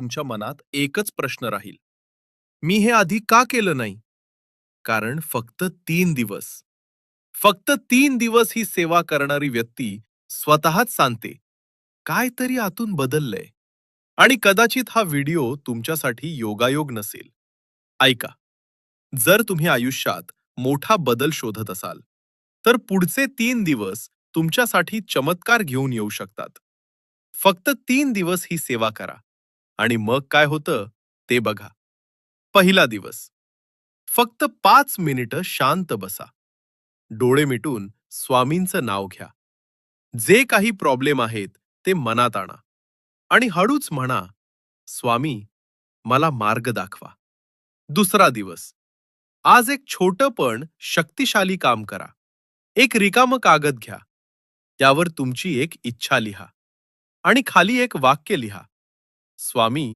तुमच्या मनात एकच प्रश्न राहील. मी हे आधी का केलं नाही? कारण फक्त 3 दिवस ही सेवा करणारी व्यक्ती स्वतःच सांगते, काहीतरी आतून बदललंय. आणि कदाचित हा व्हिडिओ तुमच्यासाठी योगायोग नसेल. ऐका, जर तुम्ही आयुष्यात मोठा बदल शोधत असाल, तर पुढचे 3 दिवस तुमच्यासाठी चमत्कार घेऊन येऊ शकतात. फक्त 3 दिवस ही सेवा करा आणि मग काय होतं ते बघा. पहिला दिवस. फक्त 5 मिनिटं शांत बसा. डोळे मिटून स्वामींचं नाव घ्या. जे काही प्रॉब्लेम आहेत ते मनात आणा आणि हळूच म्हणा, स्वामी, मला मार्ग दाखवा. दुसरा दिवस. आज एक छोटं पण शक्तिशाली काम करा. एक रिकामं कागद घ्या. त्यावर तुमची एक इच्छा लिहा आणि खाली एक वाक्य लिहा. स्वामी,